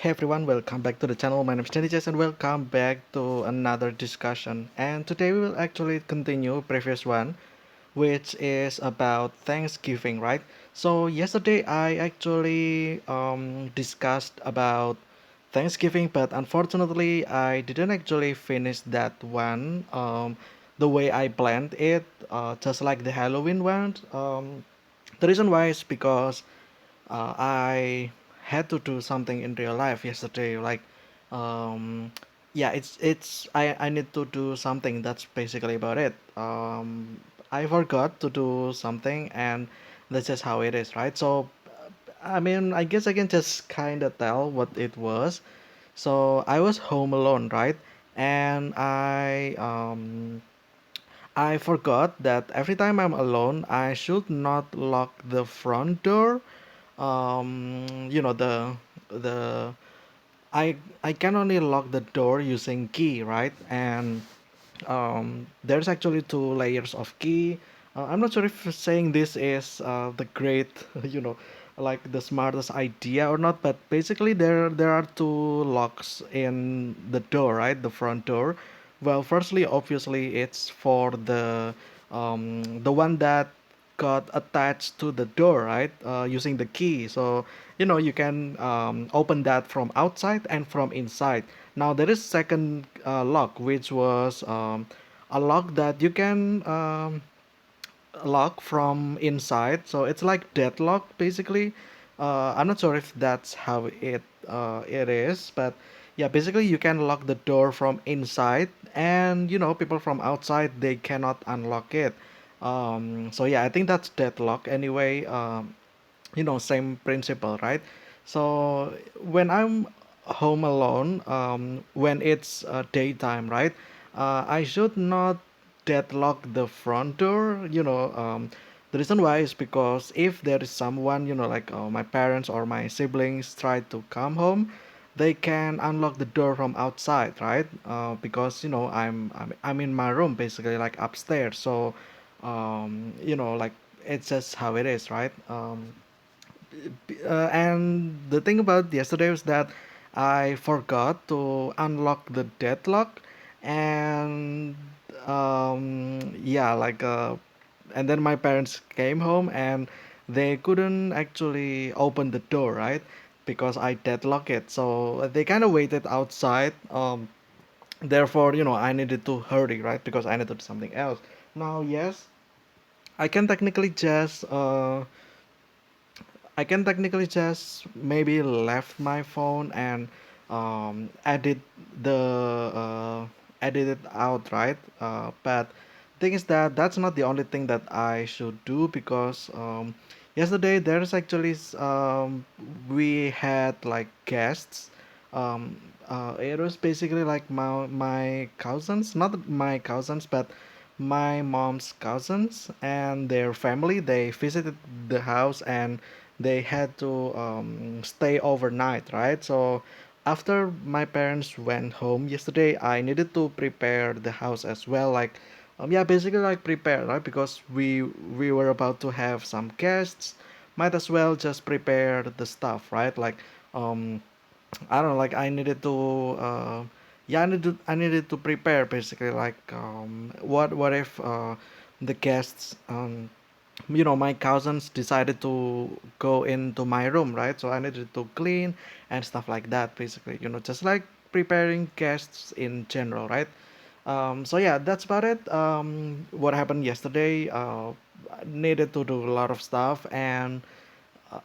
Hey everyone, welcome back to the channel. My name is Denny Jess and welcome back to another discussion. And today we will actually continue previous one, which is about Thanksgiving, right? So yesterday I actually discussed about Thanksgiving, but unfortunately I didn't actually finish that one the way I planned it, just like the Halloween one. The reason why is because I had to do something in real life yesterday. Um, yeah, I need to do something. That's basically about it. I forgot to do something, and that's just how it is, right? So, I mean, I guess I can just kind of tell what it was. So I was home alone, right? And I forgot that every time I'm alone, I should not lock the front door. You know the I can only lock the door using key, right? And there's actually two layers of key. I'm not sure if saying this is the great, you know, like the smartest idea or not, but basically there are two locks in the door, right? The front door. Well, firstly, obviously, it's for the one that got attached to the door, right? Using the key. So, you know, you can open that from outside and from inside. Now there is second lock, which was a lock that you can lock from inside. So it's like deadlock basically. I'm not sure if that's how it is, but yeah, basically you can lock the door from inside, and you know people from outside they cannot unlock it. So yeah, I think that's deadlock anyway. You know, same principle, right? So when I'm home alone, when it's daytime, right, I should not deadlock the front door. The reason why is because if there is someone, you know, like my parents or my siblings try to come home, they can unlock the door from outside, right? Because you know I'm in my room basically, like upstairs. So you know, like it's just how it is, right? And the thing about yesterday was that I forgot to unlock the deadlock, and yeah, and then my parents came home and they couldn't actually open the door, right? Because I deadlocked it. So they kind of waited outside. Therefore, you know, I needed to hurry, right? Because I needed to do something else. Now, yes, I can technically just maybe left my phone and edit the edit it out, right? But thing is that that's not the only thing that I should do because yesterday there's actually we had like guests. Um, it was basically like my cousins, not my cousins, but my mom's cousins and their family. They visited the house and they had to stay overnight, right? So after my parents went home yesterday, I needed to prepare the house as well, like yeah, basically like prepare, right? Because we were about to have some guests, might as well just prepare the stuff, right? Like um I don't know, like I needed to yeah, I needed to prepare basically, like what if the guests you know, my cousins decided to go into my room, right? So I needed to clean and stuff like that, basically, you know, just like preparing guests in general, right? So yeah, that's about it. What happened yesterday, I needed to do a lot of stuff, and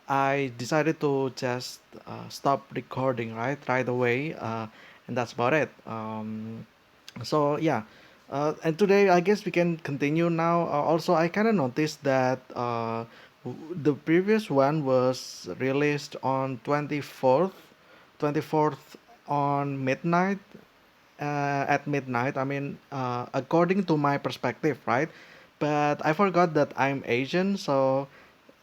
I decided to just stop recording right away, and that's about it. So yeah, and today I guess we can continue now. Also, I kind of noticed that the previous one was released on 24th on midnight, at midnight. I mean, according to my perspective, right? But I forgot that I'm Asian, so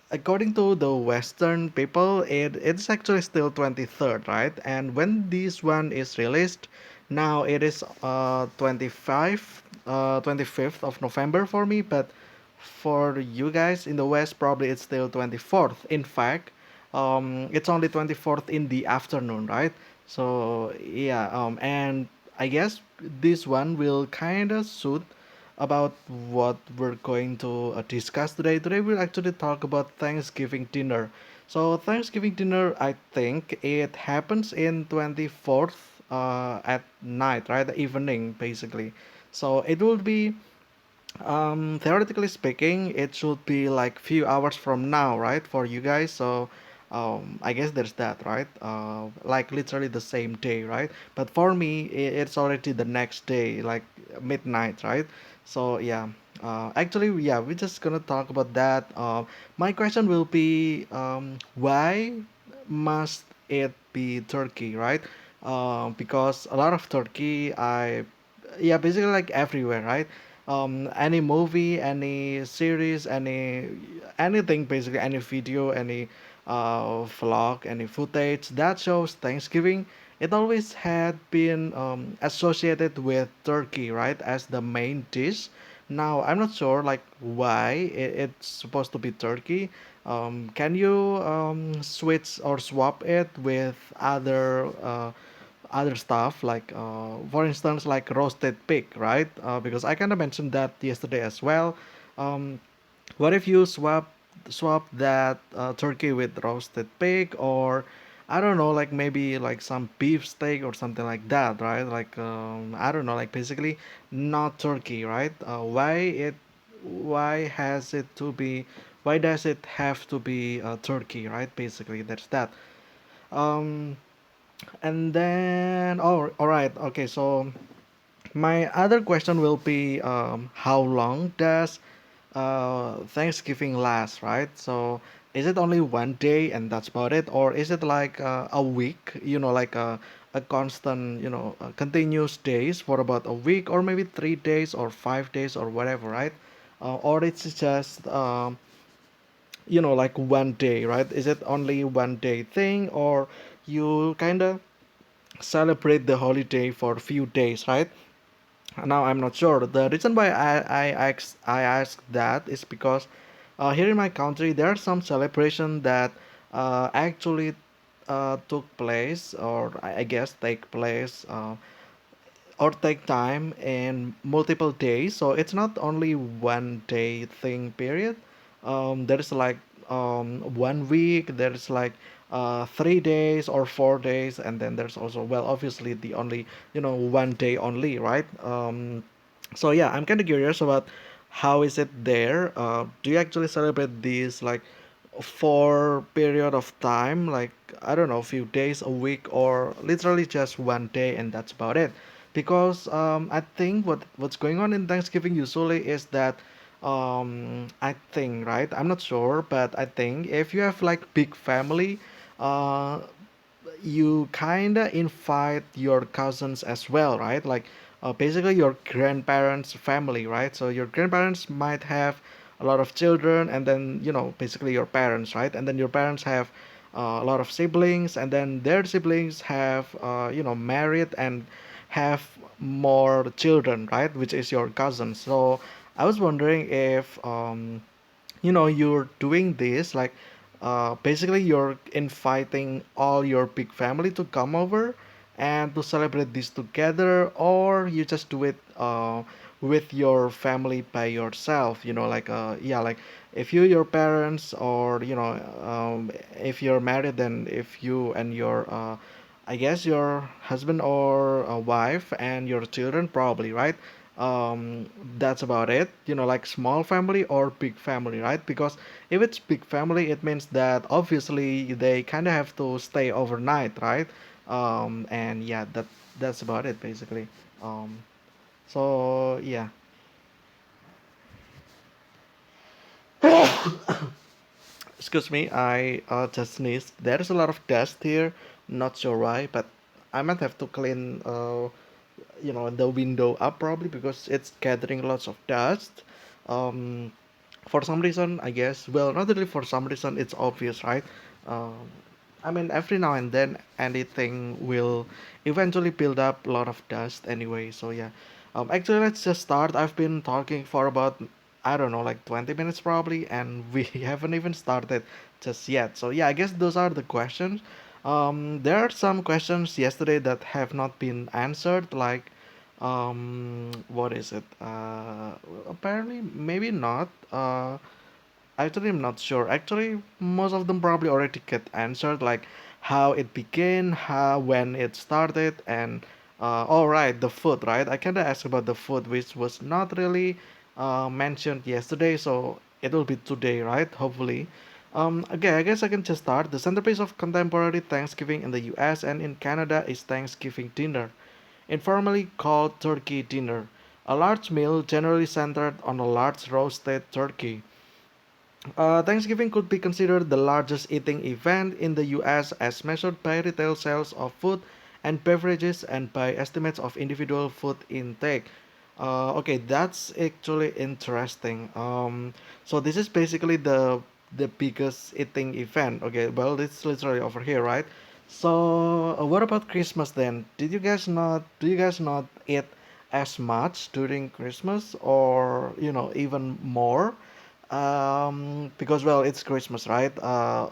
according to the Western people, it's actually still 23rd, right? And when this one is released, now it is 25th of November for me, but for you guys in the West, probably it's still 24th. In fact, it's only 24th in the afternoon, right? So yeah, and I guess this one will kind of suit about what we're going to discuss today. Today we'll actually talk about Thanksgiving dinner. So Thanksgiving dinner, I think it happens in 24th at night, right? The evening, basically. So it will be theoretically speaking, it should be like few hours from now, right, for you guys. So, I guess there's that, right? Like literally the same day, right? But for me, it's already the next day, like midnight, right? So yeah, actually, yeah, we're just gonna talk about that. My question will be, why must it be turkey, right? Because a lot of turkey, yeah, basically like everywhere, right? Any movie, any series, anything, basically any video, any vlog, any footage that shows Thanksgiving, it always had been associated with turkey, right, as the main dish. Now I'm not sure like why it's supposed to be turkey. Can you switch or swap it with other stuff like for instance like roasted pig, right? Because I kind of mentioned that yesterday as well. um, what if you swap that turkey with roasted pig, or I don't know, like maybe like some beef steak or something like that, right? Like I don't know, like basically not turkey, right? Why has it to be, why does it have to be turkey, right? Basically that's that. um and then, oh, all right, okay. So my other question will be, how long does Thanksgiving last, right? So is it only one day and that's about it, or is it like a week? You know, like a constant, continuous days for about a week, or maybe 3 days or 5 days or whatever, right? Or it's just like one day, right? Is it only one day thing, or you kind of celebrate the holiday for a few days, right? Now I'm not sure. The reason why I asked that is because here in my country there are some celebration that actually took place, or I guess take place, or take time in multiple days. So it's not only one day thing period. There's like one week. There's like 3 days or 4 days, and then there's also, well, obviously the only one day only, right? So yeah, I'm kind of curious about how is it there. Do you actually celebrate these like for period of time, like I don't know, a few days, a week, or literally just one day and that's about it? Because I think what's going on in Thanksgiving usually is that I think, right, I'm not sure, but I think if you have like big family, uh you kind of invite your cousins as well, right? Like basically your grandparents' family, right? So your grandparents might have a lot of children, and then basically your parents, right? And then your parents have a lot of siblings, and then their siblings have married and have more children, right? Which is your cousins. So I was wondering if you're doing this like basically you're inviting all your big family to come over and to celebrate this together, or you just do it with your family by yourself, like yeah, like if you, your parents, or if you're married, then if you and your I guess your husband or wife and your children, probably, right? That's about it. Like small family or big family, right? Because if it's big family, it means that obviously they kind of have to stay overnight, right? And yeah, that's about it basically. Um, so yeah. Excuse me, I just sneezed. There's a lot of dust here. Not sure why, but I might have to clean the window up probably because it's gathering lots of dust. Um, for some reason, I guess. Well, not really for some reason. It's obvious, right? Um, I mean, every now and then, anything will eventually build up a lot of dust anyway. So yeah. Actually, let's just start. I've been talking for about, I don't know, like 20 minutes probably, and we haven't even started just yet. So yeah, I guess those are the questions. There are some questions yesterday that have not been answered, like what is it? Apparently, maybe not. Actually, I'm not sure. Actually, most of them probably already get answered, like how it began, how when it started, and all right, the food, right? I kinda asked about the food, which was not really mentioned yesterday, so it will be today, right? Hopefully. Okay, I guess I can just start. The centerpiece of contemporary Thanksgiving in the U.S. and in Canada is Thanksgiving dinner, informally called turkey dinner, a large meal generally centered on a large roasted turkey. Thanksgiving could be considered the largest eating event in the US as measured by retail sales of food and beverages and by estimates of individual food intake. Okay, that's actually interesting. So this is basically the biggest eating event. Okay, well, it's literally over here, right? So what about Christmas then? Did you guys not? Do you guys not eat as much during Christmas, or even more? Because well, it's Christmas, right?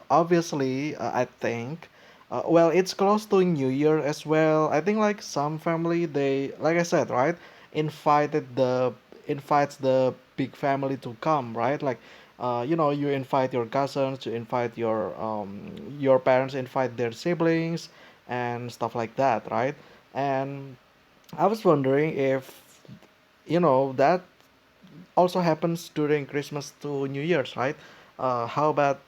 Obviously, I think. Well, it's close to New Year as well. I think like some family, they, like I said, right, invited the invites the big family to come, right? Like, you invite your cousins, you invite your parents, invite their siblings, and stuff like that, right? And I was wondering if that also happens during Christmas to New Year's, right? How about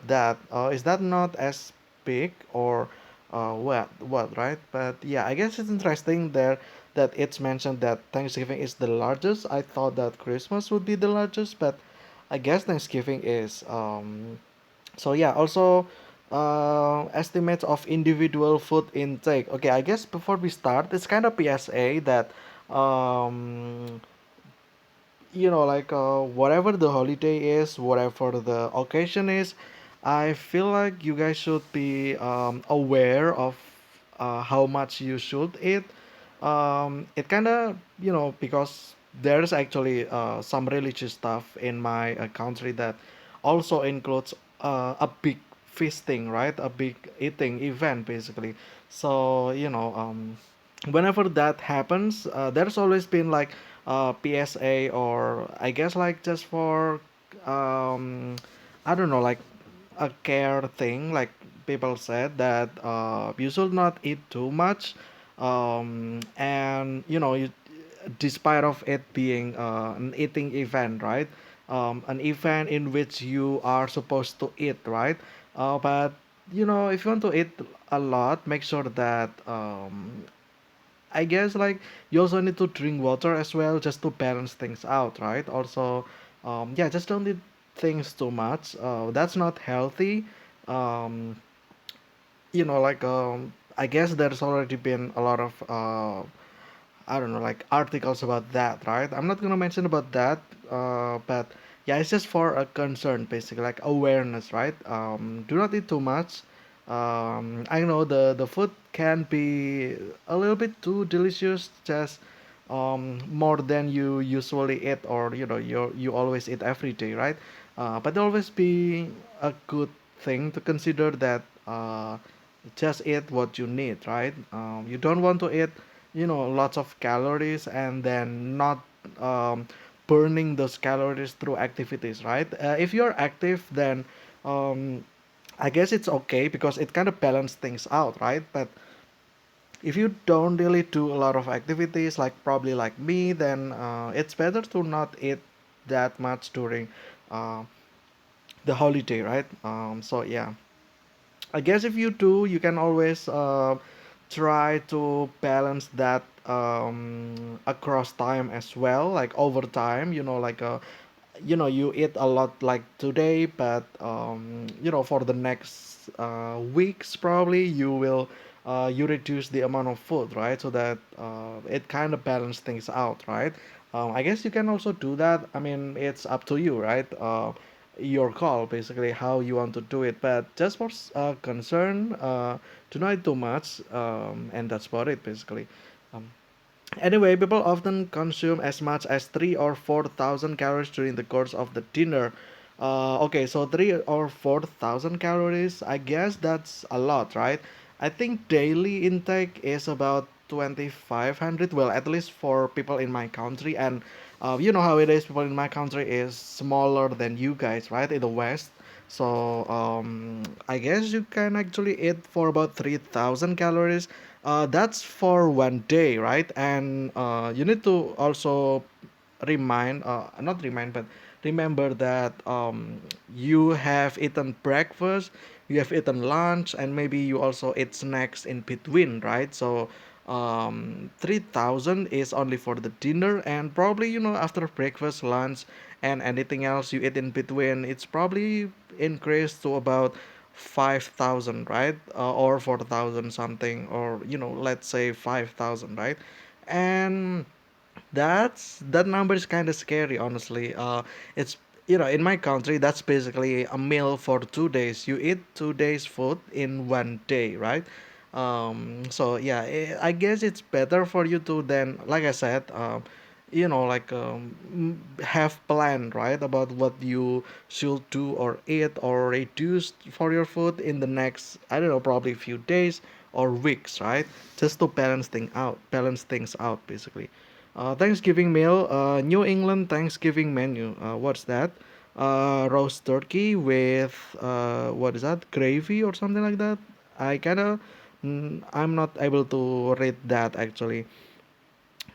that? Is that not as big or what, right? But yeah, I guess it's interesting there that it's mentioned that Thanksgiving is the largest. I thought that Christmas would be the largest, but I guess Thanksgiving is. So yeah, also estimates of individual food intake. Okay, I guess before we start, it's kind of PSA that um like whatever the holiday is, whatever the occasion is, I feel like you guys should be aware of how much you should eat. It kind of, because there's actually some religious stuff in my country that also includes a big feasting, right? A big eating event, basically. So, whenever that happens, there's always been like PSA, or I guess like just for um, I don't know, like a care thing. Like people said that you should not eat too much, and despite of it being an eating event, right? An event in which you are supposed to eat, right? But if you want to eat a lot, make sure that I guess like you also need to drink water as well just to balance things out, right? Also, yeah, just don't eat things too much. That's not healthy. Um, like I guess there's already been a lot of I don't know, like articles about that, right? I'm not gonna mention about that, but yeah, it's just for a concern, basically, like awareness, right? Do not eat too much. I know the food can be a little bit too delicious, just more than you usually eat, or you always eat every day, right? But always be a good thing to consider that just eat what you need, right? You don't want to eat lots of calories and then not um, burning those calories through activities, right? If you're active, then um, I guess it's okay because it kind of balance things out, right? But if you don't really do a lot of activities, like probably like me, then it's better to not eat that much during uh, the holiday, right? So yeah, I guess if you do, you can always try to balance that across time as well, like over time. Like you eat a lot like today, but for the next weeks probably you reduce the amount of food, right? So that it kind of balance things out, right? I guess you can also do that. I mean, it's up to you, right? Your call, basically, how you want to do it. But just for concern, do not eat too much, and that's about it, basically. Um, Anyway, people often consume as much as 3 or 4,000 calories during the course of the dinner. Okay, so 3 or 4 thousand calories. I guess that's a lot, right? I think daily intake is about 2,500. Well, at least for people in my country, and you know how it is. People in my country is smaller than you guys, right? In the West. So I guess you can actually eat for about 3,000 calories. That's for one day, right? And you need to also not remind, but remember that you have eaten breakfast, you have eaten lunch, and maybe you also eat snacks in between, right? So 3,000 is only for the dinner, and probably, after breakfast, lunch, and anything else you eat in between, it's probably increased to about 5,000, right? Or 4,000 something, or, let's say 5,000, right? And that number is kind of scary, honestly. It's in my country, that's basically a meal for 2 days. You eat 2 days food in one day, right? So yeah, I guess it's better for you to then, like I said, like have plan, right, about what you should do or eat or reduce for your food in the next, I don't know, probably few days or weeks, right? Just to balance things out, basically. Thanksgiving meal, New England Thanksgiving menu. What's that? Roast turkey with what is that? Gravy or something like that. I I'm not able to read that actually.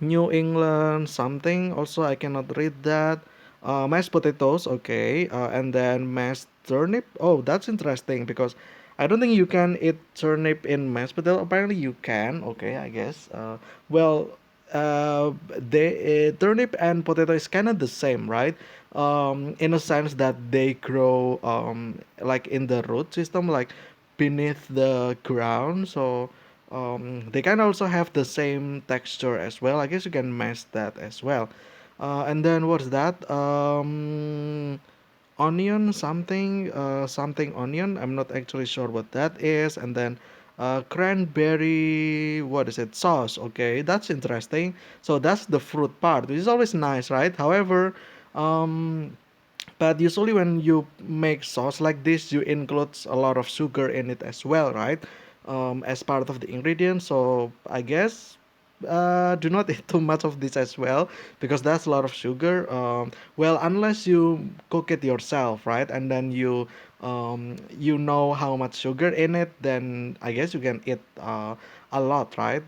New England something. Also, I cannot read that. Mashed potatoes, okay. And then mashed turnip. Oh, that's interesting because I don't think you can eat turnip in mashed potato. Apparently, you can. Okay, I guess. Well, turnip and potato is kind of the same, right? In a sense that they grow like in the root system, like beneath the ground. So they can also have the same texture as well. I guess you can mash that as well. And then what's that? Onion something, something onion. I'm not actually sure what that is. And then cranberry, what is it? Sauce. Okay, that's interesting. So that's the fruit part, which is always nice, right? However, um, but usually when you make sauce like this, you include a lot of sugar in it as well, right? As part of the ingredients. So I guess do not eat too much of this as well because that's a lot of sugar. Well, unless you cook it yourself, right? And then you know how much sugar in it, then I guess you can eat a lot, right?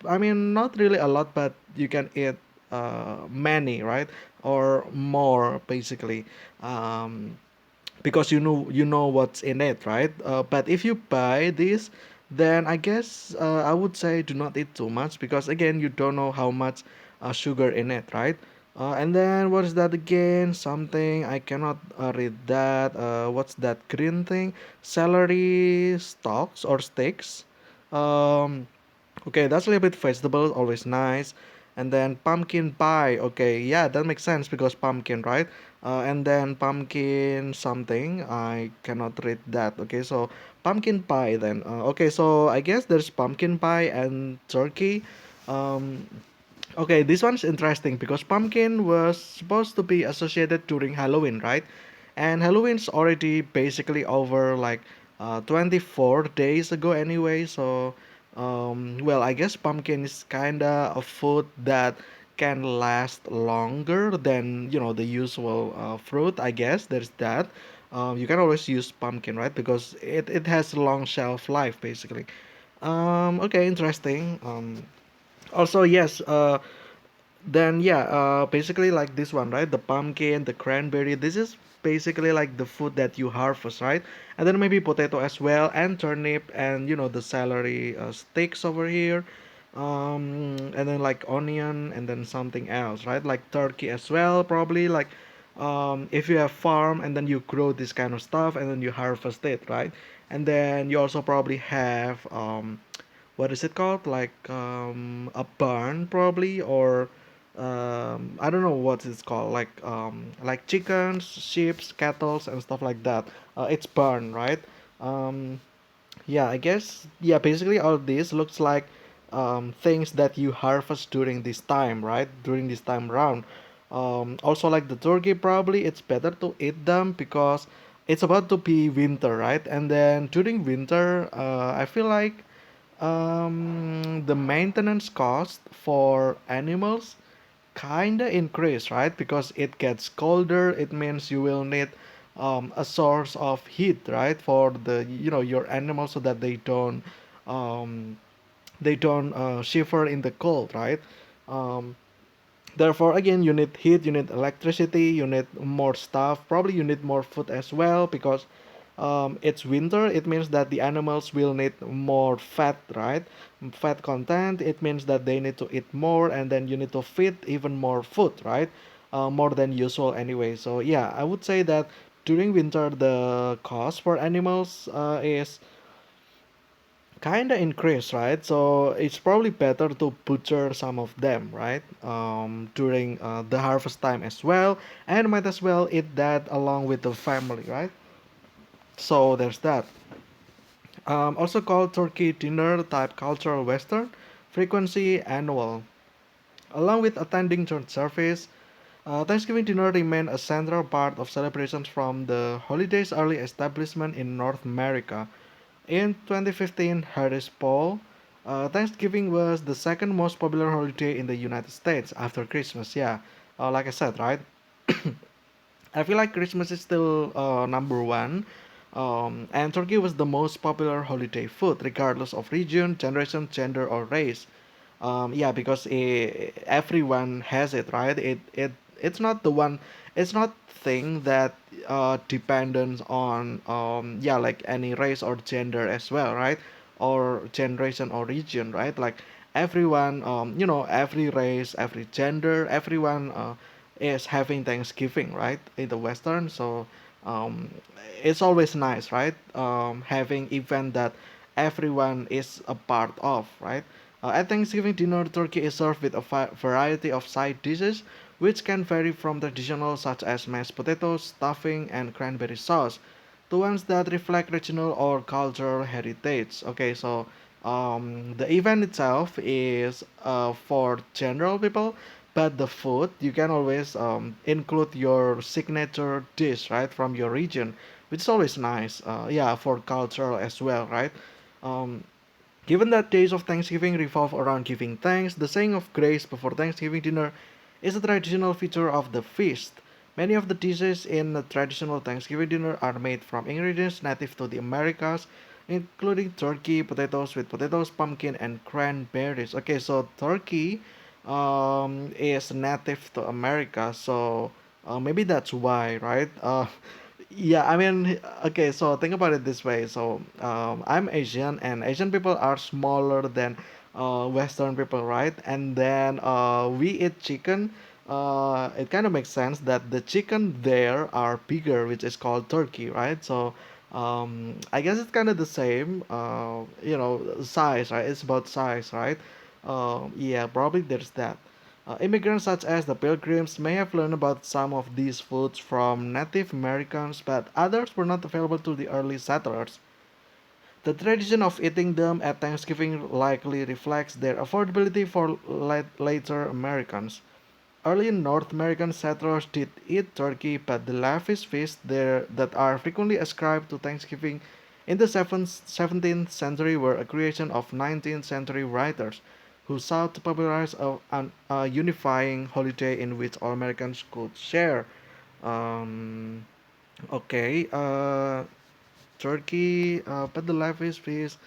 I mean, not really a lot, but you can eat many, right? Or more, basically. Um, because you know what's in it, right? But if you buy this, then I guess I would say do not eat too much because again you don't know how much sugar in it, right? And then what is that again? Something I cannot read that. What's that green thing? Celery stalks or sticks? Um, Okay, that's a little bit vegetable, always nice. And then pumpkin pie. Okay, yeah, that makes sense because pumpkin, right? And then pumpkin something. I cannot read that. Okay, so pumpkin pie then. Okay, so I guess there's pumpkin pie and turkey. Um, okay, this one's interesting because pumpkin was supposed to be associated during Halloween, right? And Halloween's already basically over like 24 days ago anyway. So, well, I guess pumpkin is kinda a food that can last longer than the usual fruit. I guess there's that. You can always use pumpkin, right? Because it has a long shelf life basically. Okay, interesting. Also, yes. Then yeah, basically like this one, right? The pumpkin, the cranberry. This is basically like the food that you harvest, right? And then maybe potato as well, and turnip, and the celery sticks over here, and then like onion, and then something else, right? Like turkey as well, probably like. If you have farm and then you grow this kind of stuff and then you harvest it, right? And then you also probably have what is it called, like a barn probably, or I don't know what it's called, like chickens, sheep, cattle, and stuff like that. It's barn, right? um, yeah, I guess, yeah, basically all this looks like things that you harvest during this time, right? During this time round. Also, like the turkey, probably it's better to eat them because it's about to be winter, right? And then during winter, I feel like the maintenance cost for animals kinda increase, right? Because it gets colder. It means you will need a source of heat, right, for the your animals so that um, they don't shiver in the cold, right? Um, Therefore, again, you need heat, you need electricity, you need more stuff. Probably you need more food as well because it's winter. It means that the animals will need more fat, right? Fat content. It means that they need to eat more, and then you need to feed even more food, right? More than usual anyway. So yeah, I would say that during winter the cost for animals is kind of increase, right? So it's probably better to butcher some of them, right? During the harvest time as well, and might as well eat that along with the family, right? So there's that. Also called turkey dinner type cultural western, frequency annual. Along with attending church service, Thanksgiving dinner remained a central part of celebrations from the holiday's early establishment in North America. In 2015 Harris poll, Thanksgiving was the second most popular holiday in the United States after Christmas. Yeah, like I said, right? I feel like Christmas is still number one, and turkey was the most popular holiday food, regardless of region, generation, gender, or race. Yeah, because everyone has it, right? It's not the one. It's not thing that dependent on yeah, like any race or gender as well, right? Or generation or region, right? Like everyone, every race, every gender, everyone is having Thanksgiving, right? In the Western, so um, it's always nice, right? Having event that everyone is a part of, right? At Thanksgiving dinner, turkey is served with a variety of side dishes, which can vary from traditional such as mashed potatoes, stuffing, and cranberry sauce, to ones that reflect regional or cultural heritage. Okay, so the event itself is for general people, but the food you can always include your signature dish, right, from your region, which is always nice. Yeah, for cultural as well, right? Um, Given that days of Thanksgiving revolve around giving thanks, the saying of grace before Thanksgiving dinner is a traditional feature of the feast. Many of the dishes in the traditional Thanksgiving dinner are made from ingredients native to the Americas, including turkey, potatoes with potatoes, pumpkin, and cranberries. Okay, so turkey is native to America, so maybe that's why, right? Yeah, I mean, okay, so think about it this way. So, I'm Asian, and Asian people are smaller than Western people, right? And then we eat chicken. It kind of makes sense that the chicken there are bigger, which is called turkey, right? So, I guess it's kind of the same, size, right? It's about size, right? Yeah, probably there's that. Immigrants such as the Pilgrims may have learned about some of these foods from Native Americans, but others were not available to the early settlers. The tradition of eating them at Thanksgiving likely reflects their affordability for later Americans. Early North American settlers did eat turkey, but the lavish feasts there that are frequently ascribed to Thanksgiving in the 17th century were a creation of 19th century writers who sought to popularize a unifying holiday in which all Americans could share. Um, okay, Turkey, but the lavish feast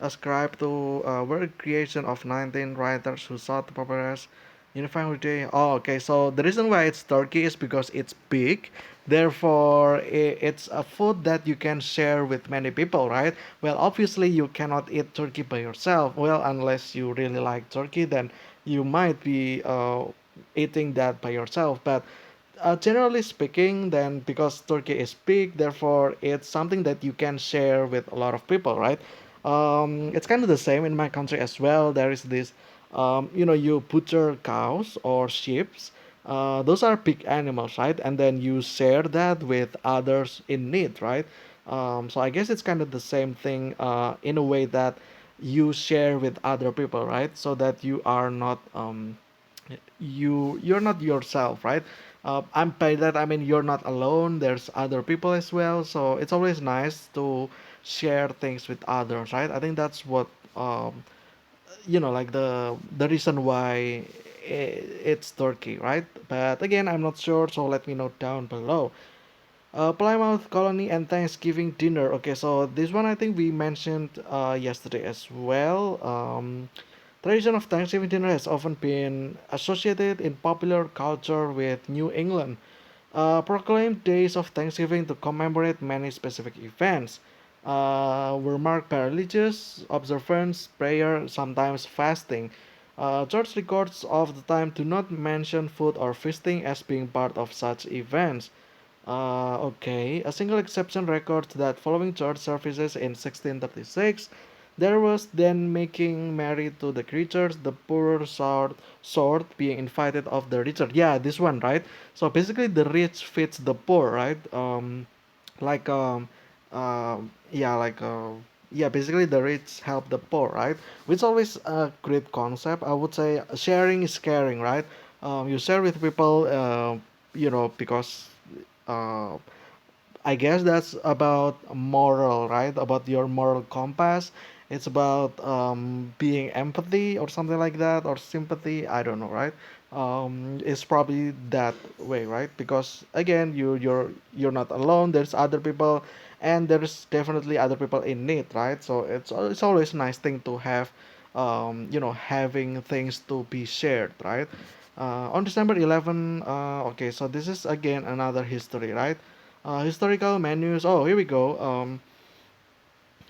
ascribed to were a creation of 19 writers who sought to popularize unifying holiday. Oh, okay. So the reason why it's Turkey is because it's big. Therefore, it's a food that you can share with many people, right? Well, obviously you cannot eat turkey by yourself. Well, unless you really like turkey, then you might be eating that by yourself. But generally speaking, then because Turkey is big, therefore it's something that you can share with a lot of people, right? It's kind of the same in my country as well. There is this, you butcher cows or sheep. Those are big animals, right? And then you share that with others in need, right? So I guess it's kind of the same thing in a way that you share with other people, right? So that you are not you're not yourself, right? I'm by that I mean you're not alone. There's other people as well, so it's always nice to share things with others, right? I think that's what like the reason why it's Turkey, right? But again, I'm not sure, so let me know down below. Plymouth Colony and Thanksgiving dinner. Okay, so this one I think we mentioned yesterday as well. Tradition of Thanksgiving dinner has often been associated in popular culture with New England. Proclaimed days of Thanksgiving to commemorate many specific events. Were marked by religious observance, prayer, sometimes fasting. Church records of the time do not mention food or feasting as being part of such events. Okay, a single exception records that following church services in 1636, there was then making merry to the creatures, the poorer sort being invited of the richer. Yeah, this one, right? So basically, the rich fits the poor, right? Like yeah, yeah, basically the rich help the poor, right? Which is always a great concept. I would say sharing is caring, right? You share with people, because uh, I guess that's about moral, right? About your moral compass. It's about being empathy or something like that, or sympathy. I don't know, right? It's probably that way, right? Because again, you're not alone. There's other people, and there's definitely other people in need, right? So it's always a nice thing to have, having things to be shared, right? On December 11, okay, so this is again another history, right? Historical menus. Oh, here we go.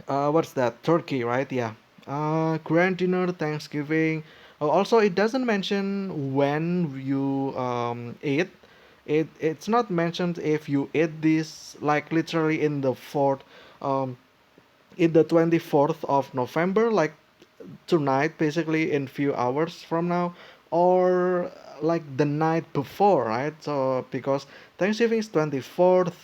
What's that? Turkey, right? Yeah. Grand dinner, Thanksgiving. Oh, also, it doesn't mention when you eat. It's not mentioned if you eat this like literally um, in the 24th of November, like tonight, basically in few hours from now, or like the night before, right? So because Thanksgiving is 24th,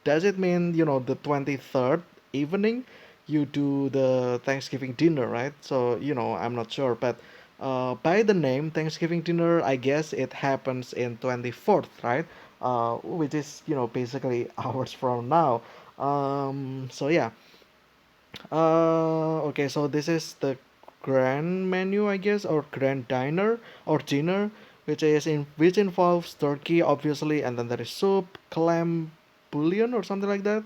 does it mean the 23rd evening you do the Thanksgiving dinner, right? So I'm not sure, but by the name Thanksgiving dinner, I guess it happens in 24th, right? Which is basically hours from now. So yeah. Okay, so this is the grand menu, I guess, or grand diner or dinner, which involves turkey, obviously, and then there is soup, clam, bouillon, or something like that.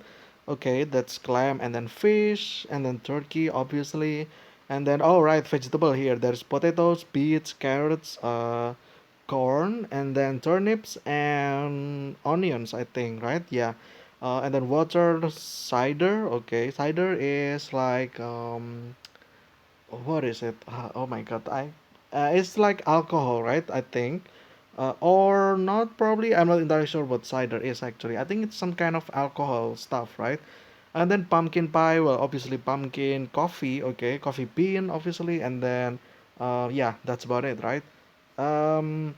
Okay, that's clam, and then fish, and then turkey, obviously, and then oh right, vegetable here. There's potatoes, beets, carrots, corn, and then turnips and onions, I think, right? Yeah. And then water, cider. Okay, cider is like what is it? Oh my god, it's like alcohol, right? I think, or not. Probably, I'm not entirely sure what cider is actually. I think it's some kind of alcohol stuff, right? And then pumpkin pie. Well, obviously pumpkin, coffee. Okay, coffee bean, obviously, and then, yeah, that's about it, right? Um,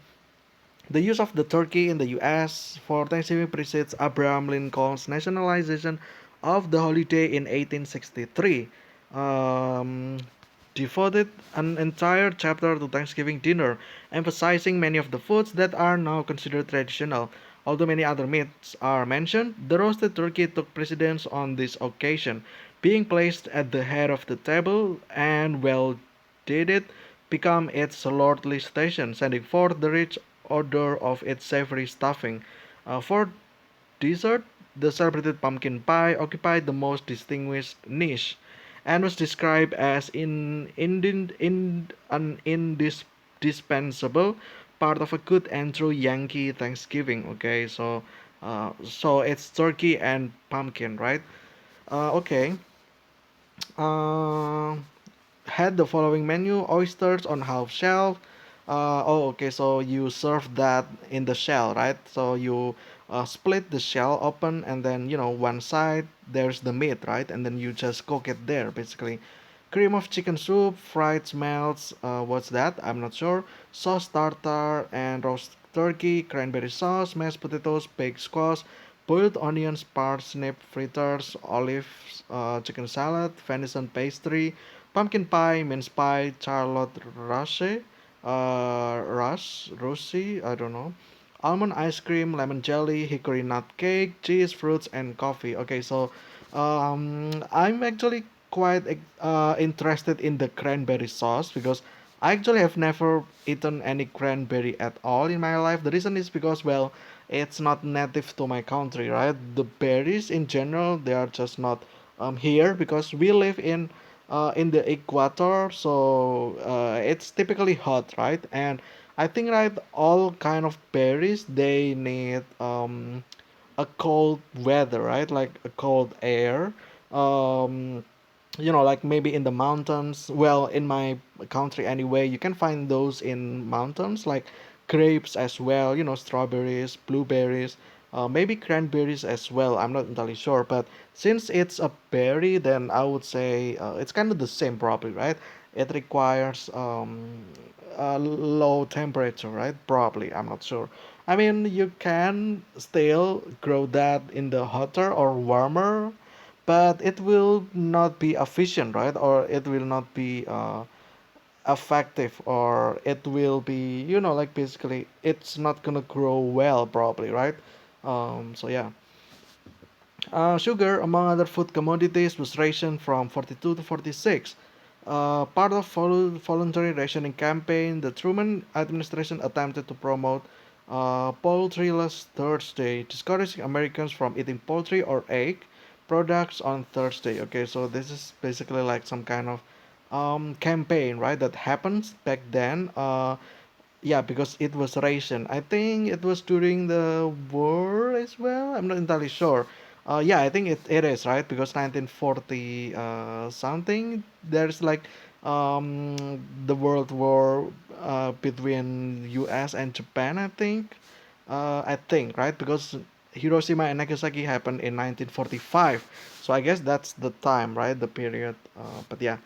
the use of the turkey in the U.S. for Thanksgiving precedes Abraham Lincoln's nationalization of the holiday in 1863, um, devoted an entire chapter to Thanksgiving dinner, emphasizing many of the foods that are now considered traditional. Although many other meats are mentioned, the roasted turkey took precedence on this occasion, being placed at the head of the table and, well did it become its lordly station, sending forth the rich odor of its savory stuffing. For dessert, the celebrated pumpkin pie occupied the most distinguished niche and was described as an indispensable part of a good and true Yankee Thanksgiving. Okay, so it's turkey and pumpkin, right? Okay. Uh, had the following menu: oysters on half shell. Oh, okay. So you serve that in the shell, right? So you split the shell open, and then one side there's the meat, right? And then you just cook it there, basically. Cream of chicken soup, fried smelts. What's that? I'm not sure. Sauce tartar and roast turkey, cranberry sauce, mashed potatoes, baked squash, boiled onions, parsnip fritters, olives, chicken salad, venison pastry, pumpkin pie, mince pie, charlotte russe. Rossi, I don't know, almond ice cream, lemon jelly, hickory nut cake, cheese, fruits, and coffee. Okay, so I'm actually quite interested in the cranberry sauce because I actually have never eaten any cranberry at all in my life. The reason is because, well, it's not native to my country, right? The berries in general, they are just not here because we live in the equator, so it's typically hot, right? And I think, right, all kind of berries they need a cold weather, right? Like a cold air. Um, like maybe in the mountains. Well, in my country anyway, you can find those in mountains, like grapes as well. Strawberries, blueberries, maybe cranberries as well. I'm not entirely sure, but since it's a berry, then I would say it's kind of the same, probably, right? It requires a low temperature, right? Probably, I'm not sure. I mean, you can still grow that in the hotter or warmer, but it will not be efficient, right? Or it will not be effective, or it will be, like basically it's not gonna grow well, probably, right? So yeah. Sugar, among other food commodities, was rationed from 42 to 46. Part of voluntary rationing campaign, the Truman administration attempted to promote poultryless Thursday, discouraging Americans from eating poultry or egg products on Thursday. Okay, so this is basically like some kind of campaign, right? That happens back then. Yeah, because it was ration. I think it was during the war as well. I'm not entirely sure. Yeah, I think it is, right, because 1940 something. There's like the World War between U.S. and Japan. I think, right, because Hiroshima and Nagasaki happened in 1945. So I guess that's the time, right, the period. But yeah.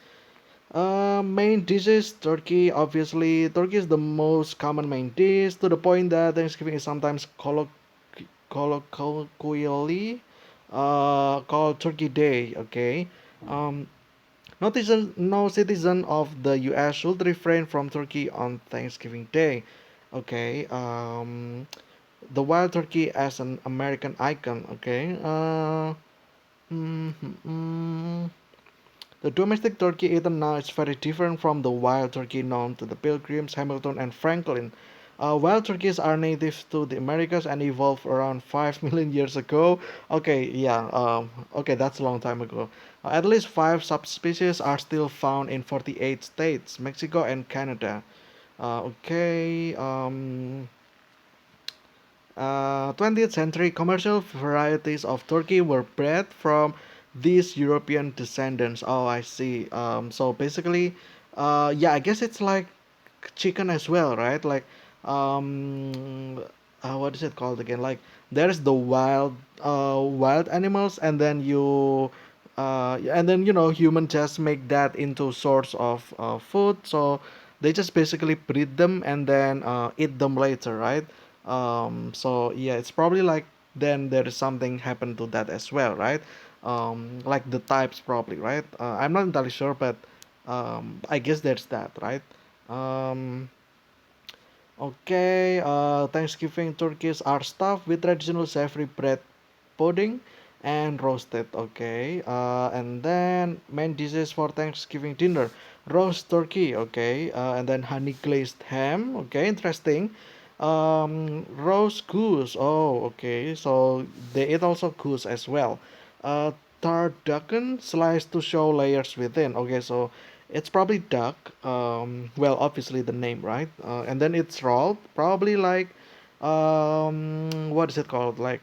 Main dishes, turkey. Obviously, turkey is the most common main dish, to the point that Thanksgiving is sometimes colloquially called Turkey Day. Okay. Um, no citizen of the U.S. should refrain from turkey on Thanksgiving Day. Okay. The wild turkey as an American icon. Okay. Mm, mm, mm. The domestic turkey eaten now is very different from the wild turkey known to the Pilgrims, Hamilton, and Franklin. Wild turkeys are native to the Americas and evolved around 5 million years ago. Okay, yeah, okay, that's a long time ago. At least five subspecies are still found in 48 states, Mexico, and Canada. Okay, 20th century commercial varieties of turkey were bred from these European descendants. Oh, I see. So basically, yeah, I guess it's like chicken as well, right? Like, um, what is it called again? Like, there's the wild animals, and then human just make that into source of food. So they just basically breed them and then eat them later, right? So yeah, it's probably like then there is something happened to that as well, right? Like the types probably, right? I'm not entirely sure, but I guess there's that, right? Um, okay, Thanksgiving turkeys are stuffed with traditional savory bread pudding and roasted. Okay, and then main dishes for Thanksgiving dinner: roast turkey. Okay, and then honey glazed ham. Okay, interesting. Roast goose. Oh, okay. So they eat also goose as well. Uh, Turducken sliced to show layers within. Okay, so it's probably duck. Well, obviously the name, right? And then it's rolled, probably like what is it called? Like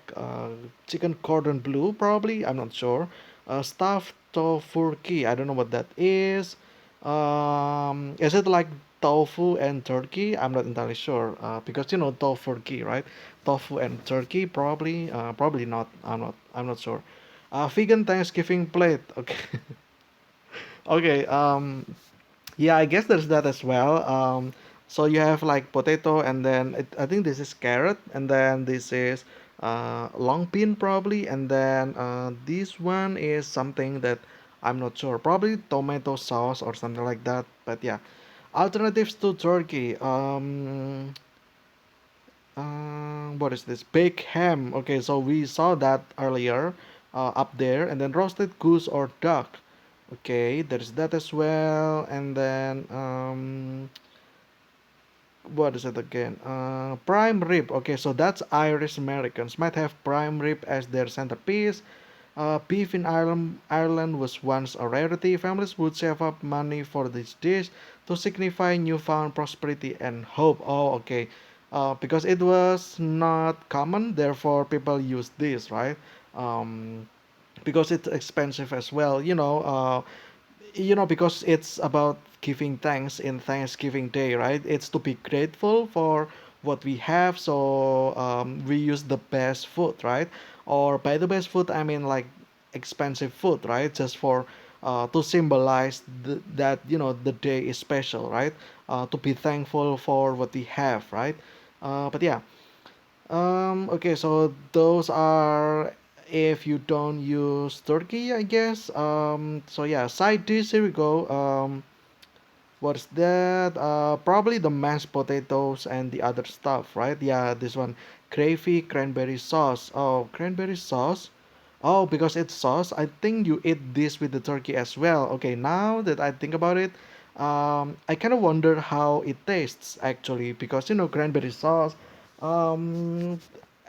chicken cordon bleu, probably. I'm not sure. Stuffed tofurkey. I don't know what that is. Is it like tofu and turkey? I'm not entirely sure. Because tofurkey, right? Tofu and turkey, probably. Probably not. I'm not sure. Vegan Thanksgiving plate. Okay. Okay. Yeah, I guess there's that as well. So you have like potato, and then I think this is carrot, and then this is long bean probably, and then this one is something that I'm not sure. Probably tomato sauce or something like that. But yeah. Alternatives to turkey. What is this? Baked ham. Okay, so we saw that earlier, up there, and then roasted goose or duck. Okay, there's that as well, and then what is it again? Prime rib. Okay, so that's Irish Americans might have prime rib as their centerpiece. Beef in Ireland was once a rarity. Families would save up money for this dish to signify newfound prosperity and hope. Oh, okay. Because it was not common, therefore people use this, right? Um, because it's expensive as well. Because it's about giving thanks in Thanksgiving Day, right? It's to be grateful for what we have, so we use the best food, right? Or by the best food, I mean like expensive food, right? Just for to symbolize that the day is special, right? To be thankful for what we have, right? But yeah, okay, so those are if you don't use turkey, I guess. So yeah, side dish. Here we go. What's that? Probably the mashed potatoes and the other stuff, right? Yeah, this one, gravy, cranberry sauce. Oh, cranberry sauce. Oh, because it's sauce. I think you eat this with the turkey as well. Okay, now that I think about it, I kind of wonder how it tastes actually, because cranberry sauce. Um,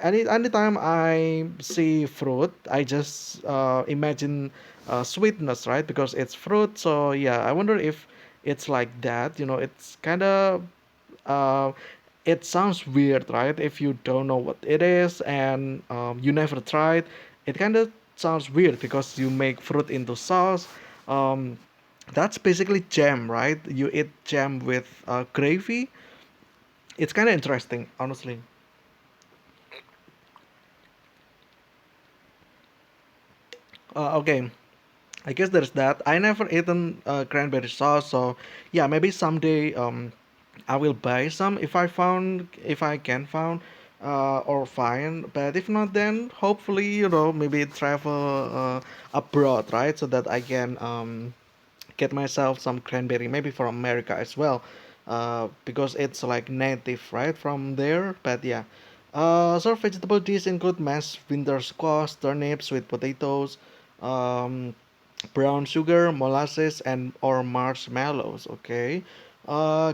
anytime I see fruit, I just imagine sweetness, right? Because it's fruit. So yeah, I wonder if it's like that. It's kind of uh, it sounds weird, right? If you don't know what it is and you never tried, it kind of sounds weird because you make fruit into sauce. Um, that's basically jam, right? You eat jam with gravy. It's kind of interesting, honestly. Okay, I guess there's that. I never eaten cranberry sauce, so yeah, maybe someday I will buy some if I can found or find. But if not, then hopefully maybe travel abroad, right? So that I can get myself some cranberry, maybe from America as well, because it's like native, right, from there. But yeah, so vegetable dishes include mashed winter squash, turnips, sweet potatoes, um, brown sugar, molasses, and or marshmallows. Okay,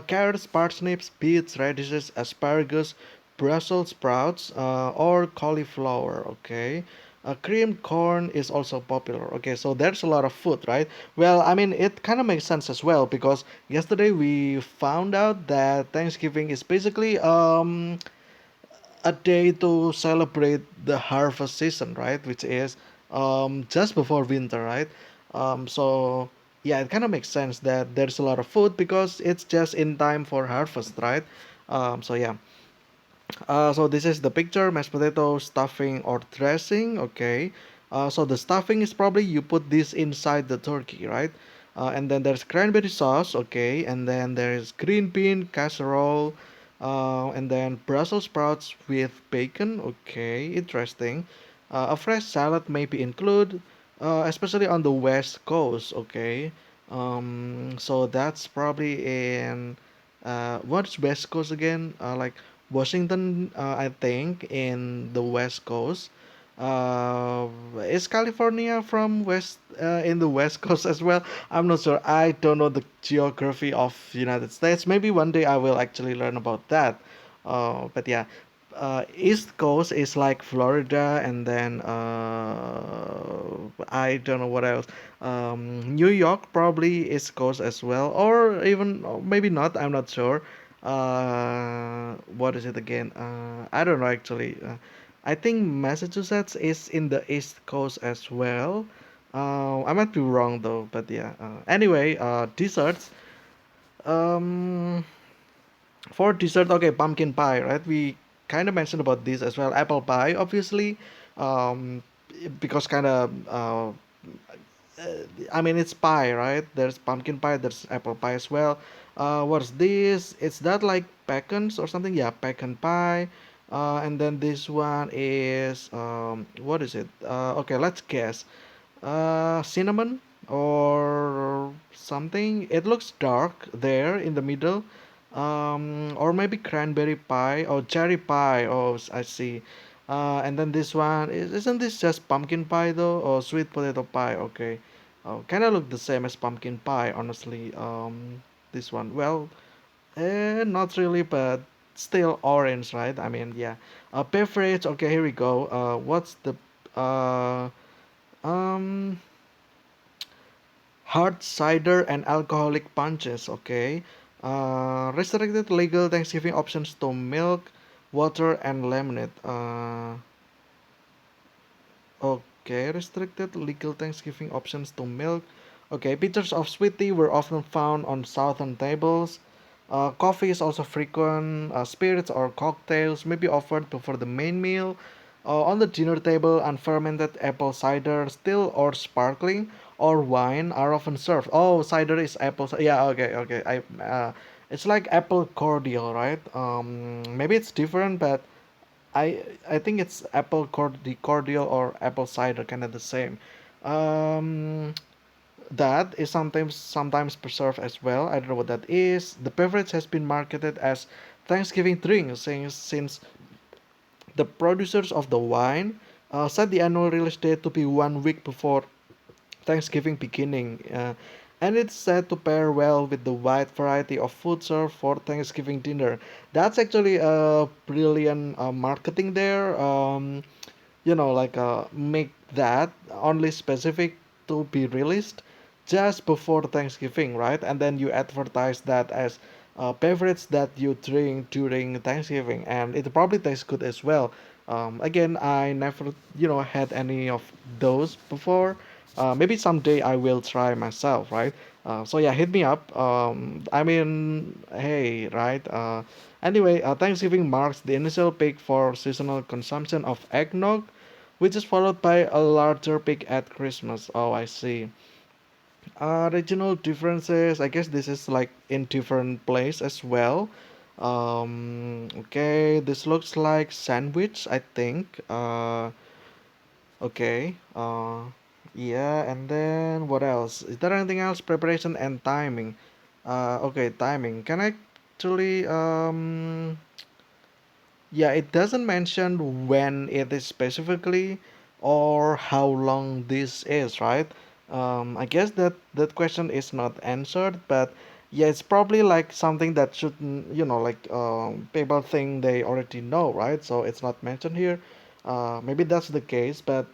carrots, parsnips, beets, radishes, asparagus, Brussels sprouts, or cauliflower. Okay. Creamed corn is also popular. Okay, so there's a lot of food, right? Well, I mean, it kind of makes sense as well because yesterday we found out that Thanksgiving is basically a day to celebrate the harvest season, right? Which is just before winter, right? So yeah, it kind of makes sense that there's a lot of food because it's just in time for harvest, right? So yeah. So this is the picture: mashed potato, stuffing, or dressing. Okay. So the stuffing is probably you put this inside the turkey, right? And then there's cranberry sauce. Okay. And then there's green bean casserole. And then Brussels sprouts with bacon. Okay, interesting. A fresh salad may be included, especially on the west coast. Okay. So that's probably in what's west coast again? Like Washington, I think, in the West Coast. Uh, is California from west in the West Coast as well? I'm not sure. I don't know the geography of United States. Maybe one day I will actually learn about that. But yeah, East Coast is like Florida, and then I don't know what else. New York probably East Coast as well, or even or maybe not. I'm not sure. What is it again? I don't know actually. I think Massachusetts is in the East Coast as well. I might be wrong though, but yeah. Anyway, desserts. Um, for dessert, okay, pumpkin pie, right? We kind of mentioned about this as well. Apple pie, obviously, um, because kind of I mean, it's pie, right? There's pumpkin pie, there's apple pie as well. What's this? It's that like pecans or something? Yeah, pecan pie. And then this one is what is it? Okay, let's guess. Cinnamon. or something. It looks dark there in the middle. Or maybe cranberry pie or cherry pie. Oh, I see. And then this one isn't this just pumpkin pie though, or sweet potato pie? Okay, kind of look the same as pumpkin pie, honestly. This one, well, not really, but still orange, right? I mean, yeah. Beverage. Okay, here we go. What's the uh um hard cider and alcoholic punches? Okay. Restricted legal Thanksgiving options to milk, water, and lemonade. Okay, restricted legal Thanksgiving options to milk. Okay, pitchers of sweet tea were often found on southern tables. Coffee is also frequent. Spirits or cocktails may be offered before the main meal. On the dinner table, unfermented apple cider, still or sparkling, or wine are often served. Oh, cider is apple. Yeah, okay, okay. It's like apple cordial, right? Maybe it's different, but I think it's cordial or apple cider, kind of the same. Um, that is sometimes preserved as well. I don't know what that is. The beverage has been marketed as Thanksgiving drink since the producers of the wine set the annual release date to be 1 week before Thanksgiving beginning, and it's said to pair well with the wide variety of food served for Thanksgiving dinner. That's actually a brilliant marketing there. Like make that only specific to be released just before Thanksgiving, right? And then you advertise that as a beverage that you drink during Thanksgiving, and it probably tastes good as well. Again, I never, had any of those before. Maybe someday I will try myself, right? So yeah, hit me up. I mean, hey, right? Anyway, Thanksgiving marks the initial peak for seasonal consumption of eggnog, which is followed by a larger peak at Christmas. Oh, I see. Regional differences. I guess this is like in different place as well. Okay, this looks like sandwich, I think. Okay. Yeah, and then what else? Is there anything else? Preparation and timing. Okay, timing. Can I actually yeah, it doesn't mention when it is specifically or how long this is, right? I guess that question is not answered, but yeah, it's probably like something that shouldn't, like people think they already know, right? So it's not mentioned here. Maybe that's the case, but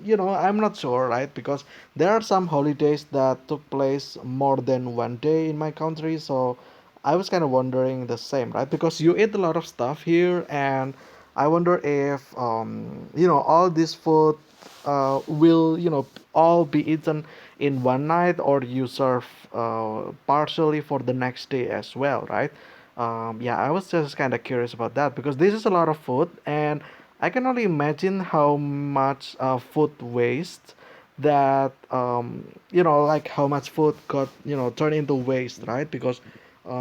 I'm not sure, right? Because there are some holidays that took place more than 1 day in my country, so I was kind of wondering the same, right? Because you eat a lot of stuff here, and I wonder if all this food will all be eaten in one night, or you serve partially for the next day as well, right? Yeah, I was just kind of curious about that because this is a lot of food, and I can only imagine how much food waste that like how much food got turned into waste, right? Because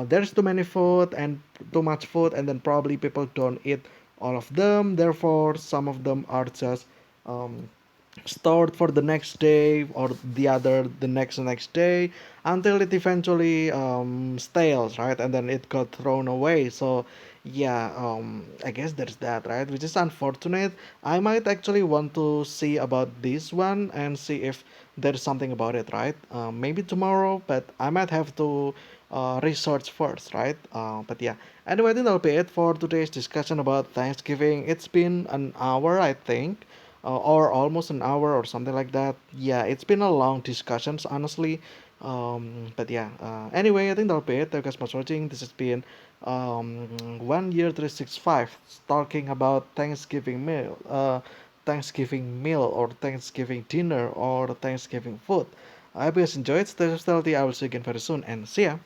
there's too many food and too much food, and then probably people don't eat all of them. Therefore, some of them are just um, stored for the next day, or the other the next day, until it eventually stales, right? And then it got thrown away. So yeah, I guess there's that, right? Which is unfortunate. I might actually want to see about this one and see if there's something about it, right? Maybe tomorrow, but I might have to research first, right? But yeah, anyway, I think that'll be it for today's discussion about Thanksgiving. It's been an hour, I think, or almost an hour or something like that. Yeah, it's been a long discussions, honestly. But yeah, anyway, I think that'll be it. Thank you guys so much for watching. This has been 1 year 365 talking about Thanksgiving meal, or Thanksgiving dinner, or Thanksgiving food. I hope you guys enjoyed. Stay healthy. I will see you again very soon, and see ya.